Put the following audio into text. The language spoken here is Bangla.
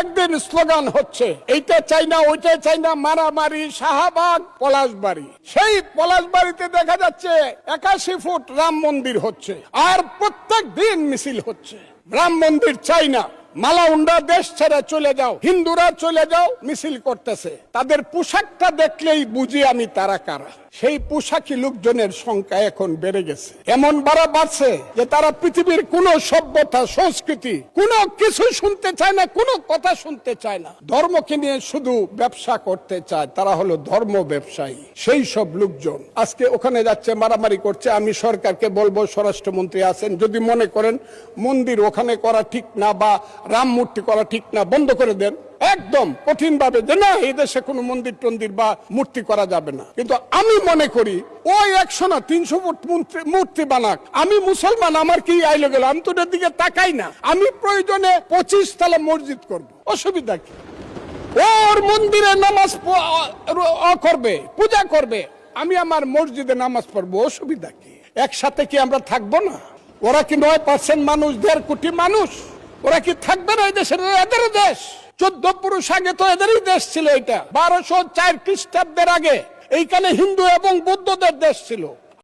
প্রত্যেকদিন স্লোগান হচ্ছে এইটা চাই না, ওইটা চাই না, মারামারি, শাহবাগ, পলাশবাড়ি। সেই পলাশবাড়িতে দেখা যাচ্ছে 81 ফুট রাম মন্দির হচ্ছে, আর প্রত্যেক দিন মিছিল হচ্ছে রাম মন্দির চাই না, মালাউন্ডা দেশ ছেড়ে চলে যাও, হিন্দুরা চলে যাও, মিছিল করতেছে। তাদের পোশাকটা দেখলেই বুঝি আমি তারা কারা। সেই পোশাকি লোকজনের সংখ্যা এখন বেড়ে গেছে, এমন বাড়ছে যে তারা পৃথিবীর কোন সভ্যতা, সংস্কৃতি, কোনো কিছু শুনতে চায় না, কোনো কথা শুনতে চায় না। ধর্মকে নিয়ে শুধু ব্যবসা করতে চায়, তারা হলো ধর্ম ব্যবসায়ী। সেই সব লোকজন আজকে ওখানে যাচ্ছে, মারামারি করছে। আমি সরকারকে বলবো, স্বরাষ্ট্রমন্ত্রী আছেন, যদি মনে করেন মন্দির ওখানে করা ঠিক না বা রাম মূর্তি করা ঠিক না, বন্ধ করে দেন একদম কঠিন ভাবে, যে না এই দেশে কোনো মন্দির টন্দির বা মূর্তি করা যাবে না। কিন্তু আমি মনে করি ওই 100 না 300 ফুট মূর্তি বানাক, আমি মুসলমান, আমার কি আইলো গেল, আমি তো ওটার দিকে তাকাই না। আমি প্রয়োজনে 25 তলা মসজিদ করব, অসুবিধা কি? ওর মন্দিরে নামাজ করবে, পূজা করবে, আমি আমার মসজিদে নামাজ পড়বো, অসুবিধা কি? একসাথে কি আমরা থাকবো না? ওরা কি 9% মানুষ, 1.5 কোটি মানুষ, ওরা কি থাকবে না এই দেশের? এদের দেশ। 14 পুরুষ আগে তো এদেরই দেশ ছিল। এটা 1204 খ্রিস্টাব্দের আগে এইখানে হিন্দু এবং বৌদ্ধদের দেশ ছিল।